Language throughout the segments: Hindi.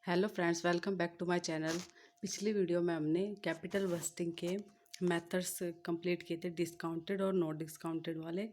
Hello friends, welcome back to my channel. पिछली वीडियो में हमने कैपिटल बस्टिंग के मेथड्स कंप्लीट किए थे, डिस्काउंटेड और नॉट डिस्काउंटेड वाले।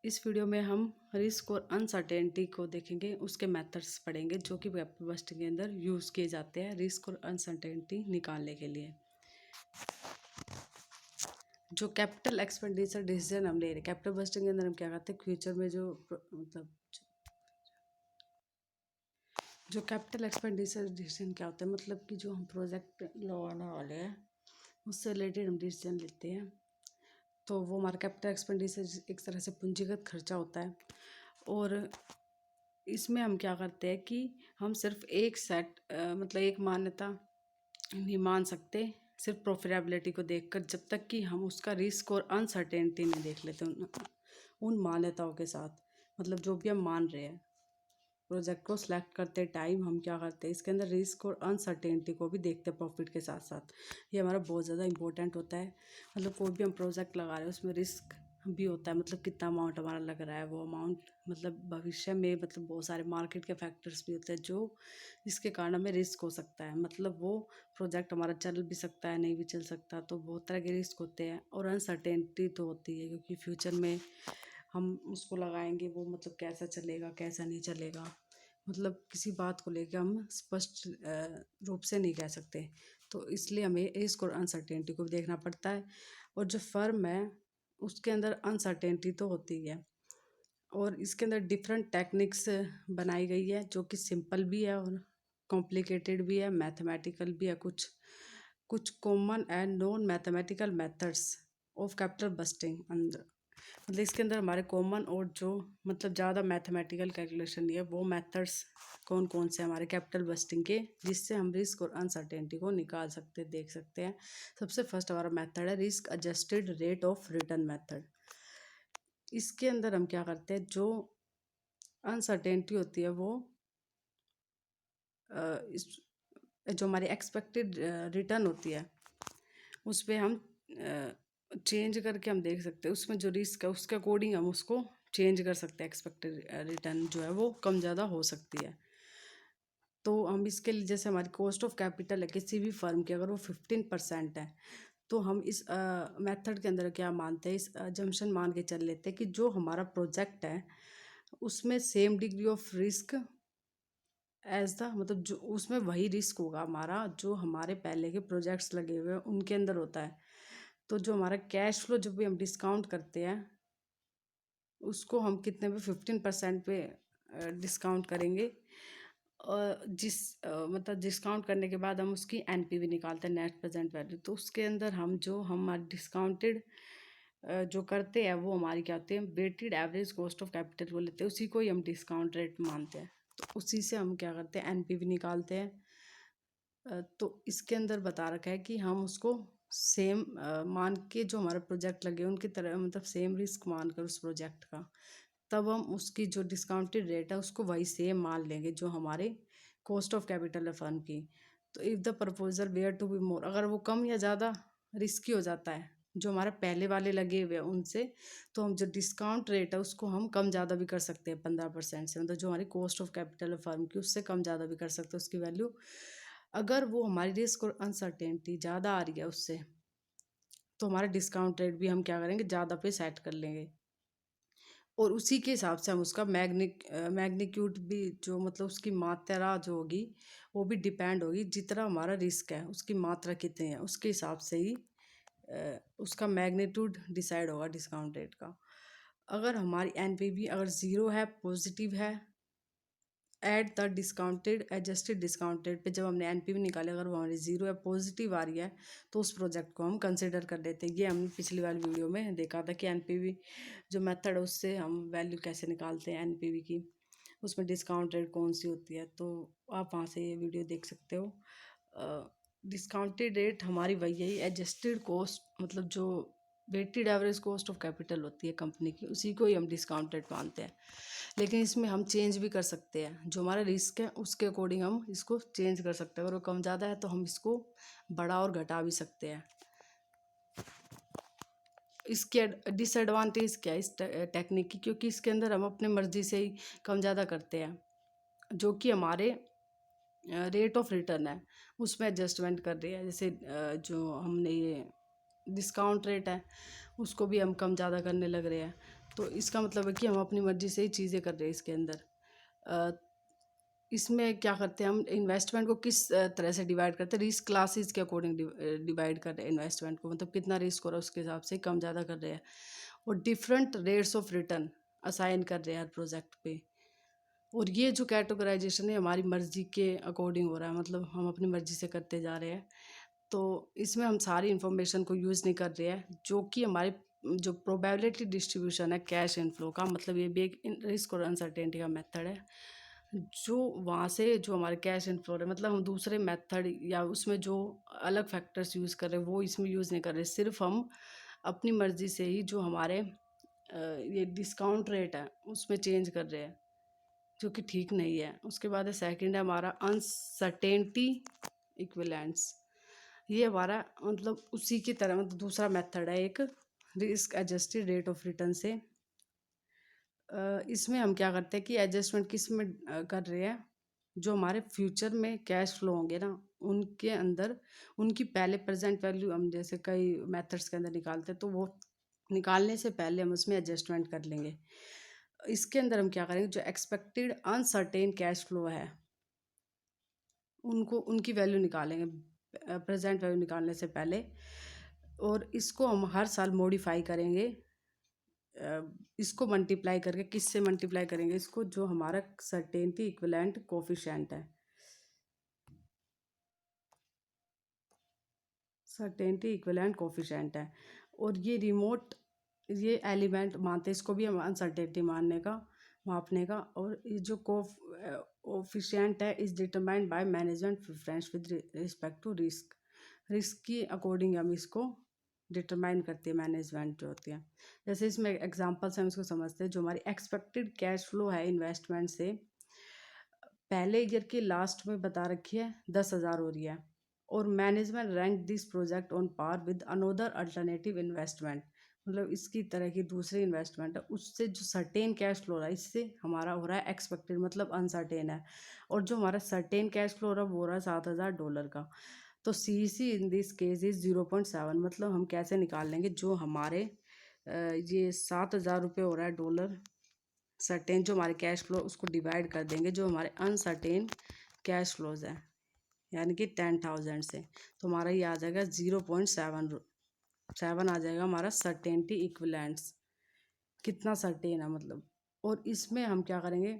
इस वीडियो में हम रिस्क और अनसर्टेनिटी को देखेंगे, उसके मेथड्स पढ़ेंगे जो कि कैपिटल बस्टिंग के अंदर यूज़ किए जाते हैं रिस्क और अनसर्टेनिटी निकालने के लिए। जो कैपिटल एक्सपेंडिचर डिसीजन हम ले रहे हैं कैपिटल बस्टिंग के अंदर, हम क्या करते हैं फ्यूचर में जो कैपिटल एक्सपेंडिचर डिसीजन क्या होता है, मतलब कि जो हम प्रोजेक्ट लगाने वाले हैं उससे रिलेटेड हम डिसीजन लेते हैं। तो वो हमारा कैपिटल एक्सपेंडिचर एक तरह से पूंजीगत खर्चा होता है। और इसमें हम क्या करते हैं कि हम सिर्फ एक मतलब एक मान्यता नहीं मान सकते सिर्फ प्रॉफिटेबिलिटी को देखकर, जब तक कि हम उसका रिस्क और अनसर्टेनिटी नहीं देख लेते उन मान्यताओं के साथ। मतलब जो भी हम मान रहे हैं प्रोजेक्ट को सिलेक्ट करते टाइम हम क्या करते हैं, इसके अंदर रिस्क और अनसर्टेनिटी को भी देखते हैं प्रॉफिट के साथ साथ। ये हमारा बहुत ज़्यादा इंपॉर्टेंट होता है। मतलब कोई भी हम प्रोजेक्ट लगा रहे हैं उसमें रिस्क भी होता है, मतलब कितना अमाउंट हमारा लग रहा है, वो अमाउंट मतलब भविष्य में मतलब बहुत सारे मार्केट के फैक्टर्स भी होते हैं जो जिसके कारण हमें रिस्क हो सकता है। मतलब वो प्रोजेक्ट हमारा चल भी सकता है, नहीं भी चल सकता, तो बहुत तरह के रिस्क होते हैं। और अनसर्टेनिटी तो होती है क्योंकि फ्यूचर में हम उसको लगाएंगे वो मतलब कैसा चलेगा कैसा नहीं चलेगा, मतलब किसी बात को लेकर हम स्पष्ट रूप से नहीं कह सकते। तो इसलिए हमें रिस्क और अनसर्टेनिटी को भी देखना पड़ता है। और जो फर्म है उसके अंदर अनसर्टेनिटी तो होती है, और इसके अंदर डिफरेंट टेक्निक्स बनाई गई है जो कि सिंपल भी है और कॉम्प्लिकेटेड भी है, मैथमेटिकल भी है। कुछ कुछ common and non mathematical methods of capital budgeting अंदर, मतलब इसके अंदर हमारे कॉमन और जो मतलब ज़्यादा मैथमेटिकल कैलकुलेशन नहीं है वो मेथड्स कौन कौन से हमारे कैपिटल बस्टिंग के, जिससे हम रिस्क और अनसर्टेनिटी को निकाल सकते देख सकते हैं। सबसे फर्स्ट हमारा मेथड है risk adjusted rate of return method. इसके अंदर हम क्या करते हैं, जो अनसर्टेनिटी होती है वो इस जो हमारी एक्सपेक्टेड रिटर्न होती है उस पर हम चेंज करके हम देख सकते हैं, उसमें जो रिस्क है उसके अकॉर्डिंग हम उसको चेंज कर सकते हैं। एक्सपेक्टेड रिटर्न जो है वो कम ज़्यादा हो सकती है। तो हम इसके लिए जैसे हमारी कॉस्ट ऑफ कैपिटल है किसी भी फर्म की, अगर वो 15% है तो हम इस मेथड के अंदर क्या मानते हैं, इस जम्पशन मान के चल लेते हैं कि जो हमारा प्रोजेक्ट है उसमें same degree of risk as the, मतलब जो उसमें वही रिस्क होगा हमारा जो हमारे पहले के प्रोजेक्ट्स लगे हुए हैं उनके अंदर होता है। तो जो हमारा कैश फ्लो जब भी हम डिस्काउंट करते हैं उसको हम कितने पे 15% पे डिस्काउंट करेंगे। और मतलब डिस्काउंट करने के बाद हम उसकी एनपीवी निकालते हैं, नेट प्रेजेंट वैल्यू। तो उसके अंदर हम जो हमारे डिस्काउंटेड जो करते हैं वो हमारी क्या होती है, weighted average cost of capital को लेते हैं, उसी को ही हम डिस्काउंट रेट मानते हैं। तो उसी से हम क्या करते हैं एनपीवी निकालते हैं। तो इसके अंदर बता रखा है कि हम उसको सेम मान के जो हमारा प्रोजेक्ट लगे उनकी तरह, मतलब सेम रिस्क मान कर उस प्रोजेक्ट का, तब हम उसकी जो डिस्काउंटेड रेट है उसको वही सेम मान लेंगे जो हमारे कॉस्ट ऑफ कैपिटल है फर्म की। तो if the proposal were to be more, अगर वो कम या ज़्यादा रिस्की हो जाता है जो हमारे पहले वाले लगे हुए हैं उनसे, तो हम जो डिस्काउंट रेट है उसको हम कम ज़्यादा भी कर सकते हैं 15% से, मतलब जो हमारी कॉस्ट ऑफ कैपिटल है फर्म की उससे कम ज़्यादा भी कर सकते हैं उसकी वैल्यू। अगर वो हमारी रिस्क और अनसर्टेनिटी ज़्यादा आ रही है उससे, तो हमारा डिस्काउंट रेट भी हम क्या करेंगे ज़्यादा पे सेट कर लेंगे। और उसी के हिसाब से हम उसका मैग्नीट्यूड भी, जो मतलब उसकी मात्रा जो होगी वो भी डिपेंड होगी, जितना हमारा रिस्क है उसकी मात्रा कितनी है उसके हिसाब से ही उसका मैग्नीट्यूड डिसाइड होगा डिस्काउंट रेट का। अगर हमारी एनपीवी अगर ज़ीरो है, पॉजिटिव है, at the discounted adjusted discounted pay जब हमने एनपीवी निकाले अगर वो हमारी ज़ीरो है पॉजिटिव आ रही है, तो उस प्रोजेक्ट को हम कंसिडर कर लेते हैं। ये हमने पिछली वाली वीडियो में देखा था कि एनपीवी जो मेथड है उससे हम वैल्यू कैसे निकालते हैं एनपीवी की, उसमें डिस्काउंट रेट कौन सी होती है, तो आप वहाँ से ये वीडियो देख सकते हो। डिस्काउंटेड रेट हमारी वही है, एडजस्टेड कॉस्ट, मतलब जो weighted average cost of capital होती है कंपनी की उसी को ही हम डिस्काउंट रेट मानते हैं। लेकिन इसमें हम चेंज भी कर सकते हैं, जो हमारा रिस्क है उसके अकॉर्डिंग हम इसको चेंज कर सकते हैं। अगर वो कम ज़्यादा है तो हम इसको बढ़ा और घटा भी सकते हैं। इसके डिसएडवांटेज क्या है इस टेक्निक की, क्योंकि इसके अंदर हम अपने मर्ज़ी से ही कम ज़्यादा करते हैं, जो कि हमारे रेट ऑफ रिटर्न है उसमें एडजस्टमेंट कर रही है। जैसे जो हमने ये डिस्काउंट रेट है उसको भी हम कम ज़्यादा करने लग रहे हैं। तो इसका मतलब है कि हम अपनी मर्ज़ी से ही चीज़ें कर रहे हैं इसके अंदर। अ, इसमें क्या करते हैं हम इन्वेस्टमेंट को किस तरह से डिवाइड करते हैं, रिस्क क्लासेस के अकॉर्डिंग डिवाइड कर रहे हैं इन्वेस्टमेंट को, मतलब कितना रिस्क हो रहा है उसके हिसाब से कम ज़्यादा कर रहे हैं। और different rates of return assign कर रहे हैं हर प्रोजेक्ट पे। और ये जो कैटेगराइजेशन है हमारी मर्ज़ी के अकॉर्डिंग हो रहा है, मतलब हम अपनी मर्ज़ी से करते जा रहे हैं। तो इसमें हम सारी इन्फॉर्मेशन को यूज़ नहीं कर रहे हैं, जो कि हमारे जो प्रोबेबिलिटी डिस्ट्रीब्यूशन है कैश इनफ्लो का, मतलब ये भी एक रिस्क और अनसर्टेनिटी का मेथड है। जो वहाँ से जो हमारे कैश इनफ्लो है, मतलब हम दूसरे मेथड या उसमें जो अलग फैक्टर्स यूज़ कर रहे हैं वो इसमें यूज़ नहीं कर रहे, सिर्फ हम अपनी मर्ज़ी से ही जो हमारे ये डिस्काउंट रेट है उसमें चेंज कर रहे हैं, जो कि ठीक नहीं है। उसके बाद है सेकंड है हमारा अनसर्टेनिटी इक्विवेलेंट्स। ये हमारा मतलब उसी की तरह मतलब दूसरा मेथड है एक risk adjusted rate of return से। इसमें हम क्या करते हैं कि एडजस्टमेंट किस में कर रहे हैं, जो हमारे फ्यूचर में कैश फ्लो होंगे ना उनके अंदर उनकी पहले प्रेजेंट वैल्यू हम जैसे कई मेथड्स के अंदर निकालते हैं, तो वो निकालने से पहले हम उसमें एडजस्टमेंट कर लेंगे। इसके अंदर हम क्या करेंगे, जो एक्सपेक्टेड अनसर्टेन कैश फ्लो है उनको उनकी वैल्यू निकालेंगे प्रेजेंट वैल्यू निकालने से पहले। और इसको हम हर साल मॉडिफाई करेंगे। इसको मल्टीप्लाई करके किससे मल्टीप्लाई करेंगे, इसको जो हमारा सर्टेनिटी इक्विवेलेंट कोफिशिएंट है, सर्टेनिटी इक्विवेलेंट कोफिशिएंट है। और ये रिमोट ये एलिमेंट मानते हैं, इसको भी हम अनसर्टेनिटी मानने का मापने का। और ये जो कोफिशिएंट है is determined by management preference with respect to risk. Risk की अकॉर्डिंग हम इसको डिटरमाइन करती है मैनेजमेंट जो होती है। जैसे इसमें एग्जांपल्स हम इसको समझते हैं, जो हमारी एक्सपेक्टेड कैश फ्लो है इन्वेस्टमेंट से पहले ईयर के लास्ट में बता रखी है 10,000 हो रही है, और management rank this project on par with another alternative investment, मतलब इसकी तरह की दूसरी इन्वेस्टमेंट है उससे जो सर्टेन कैश फ्लो रहा है इससे हमारा हो रहा है एक्सपेक्टेड मतलब अनसर्टेन है। और जो हमारा सर्टेन कैश फ्लो हो रहा है वो हो रहा है $7,000 का। तो CEC in this case is 0.7, मतलब हम कैसे निकाल लेंगे जो हमारे ये $7,000 हो रहा है डॉलर सर्टेन जो हमारे कैश फ्लो उसको डिवाइड कर देंगे जो हमारे अनसर्टेन कैश फ्लोज है, यानी कि 10,000 से। तो हमारा ये आ जाएगा 0.7 आ जाएगा हमारा सर्टेनिटी इक्विवेलेंट्स, कितना सर्टेन है मतलब। और इसमें हम क्या करेंगे,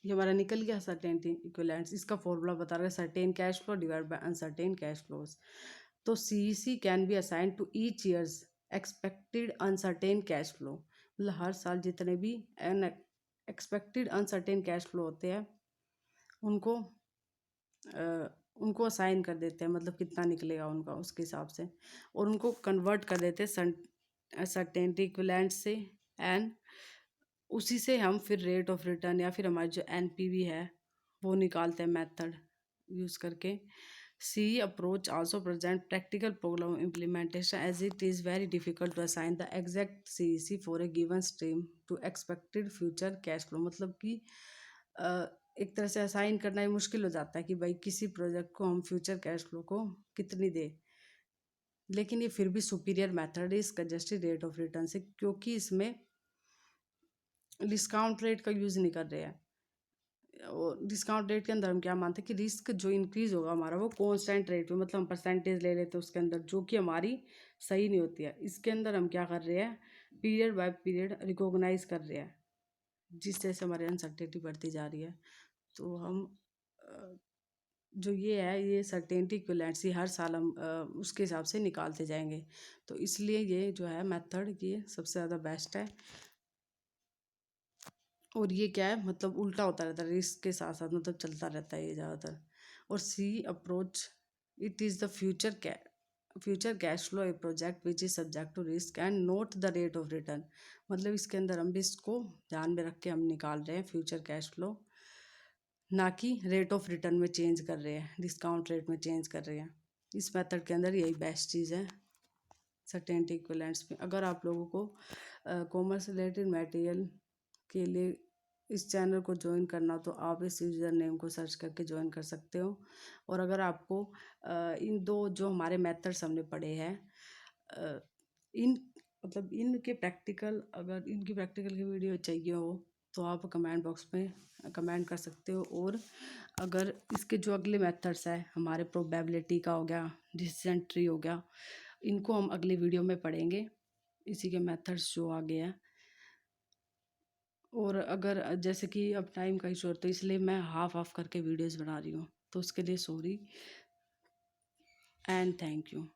ये हमारा निकल गया सर्टेनिटी इक्विवेलेंट्स, इसका फॉर्मूला बता रहा है certain cash flow divide by uncertain cash flows. तो CEC can be assign to each years expected uncertain cash flow, मतलब हर साल जितने भी एक्सपेक्टेड अनसर्टेन कैश फ्लो होते हैं उनको उनको असाइन कर देते हैं, मतलब कितना निकलेगा उनका उसके हिसाब से। और उनको कन्वर्ट कर देते हैं सर्टेनिटी इक्विवेलेंट से। एंड उसी से हम फिर रेट ऑफ रिटर्न या फिर हमारी जो NPV है वो निकालते हैं मेथड यूज़ करके। C approach also present practical problem implementation as it is very difficult to assign the exact CEC for a given stream to expected future cash flow, मतलब कि एक तरह से असाइन करना ही मुश्किल हो जाता है कि भाई किसी प्रोजेक्ट को हम फ्यूचर कैश फ्लो को कितनी दे। लेकिन ये फिर भी सुपीरियर मेथड है इसका एडजस्टेड रेट ऑफ रिटर्न से, क्योंकि इसमें डिस्काउंट रेट का यूज़ नहीं कर रहे हैं। और डिस्काउंट रेट के अंदर हम क्या मानते हैं कि रिस्क जो इंक्रीज होगा हमारा वो कांस्टेंट रेट में, मतलब हम परसेंटेज ले लेते हैं उसके अंदर जो कि हमारी सही नहीं होती है। इसके अंदर हम क्या कर रहे हैं, पीरियड बाय पीरियड रिकॉग्नाइज कर रहे हैं, जिस तरह से हमारी अनसर्टेनिटी बढ़ती जा रही है। तो हम जो ये है ये सर्टेनिटी इक्विवेलेंट्स हर साल हम उसके हिसाब से निकालते जाएंगे। तो इसलिए ये जो है मेथड ये सबसे ज़्यादा बेस्ट है। और ये क्या है, मतलब उल्टा होता रहता है रिस्क के साथ साथ, मतलब चलता रहता है ये ज़्यादातर। और C approach it is the future cash flow a project which is subject to risk and not the rate of return, मतलब इसके अंदर हम रिस्क को ध्यान में रख के हम निकाल रहे हैं फ्यूचर कैश फ्लो, ना कि रेट ऑफ रिटर्न में चेंज कर रहे हैं, डिस्काउंट रेट में चेंज कर रहे हैं। इस मेथड के अंदर यही बेस्ट चीज़ है सर्टेनिटी इक्विवेलेंट्स में। अगर आप लोगों को कॉमर्स रिलेटेड मटेरियल के लिए इस चैनल को ज्वाइन करना तो आप इस यूज़र नेम को सर्च करके ज्वाइन कर सकते हो। और अगर आपको इन दो जो हमारे मेथड्स हमने पढ़े हैं, इन मतलब इनकी प्रैक्टिकल की वीडियो चाहिए हो तो आप कमेंट बॉक्स में कमेंट कर सकते हो। और अगर इसके जो अगले मेथड्स है, हमारे प्रोबेबिलिटी का हो गया, डिसीजन ट्री हो गया, इनको हम अगली वीडियो में पढ़ेंगे, इसी के मेथड्स जो आगे हैं। और अगर जैसे कि अब टाइम का इशू है तो इसलिए मैं हाफ हाफ करके वीडियोस बना रही हूँ, तो उसके लिए सॉरी एंड थैंक यू।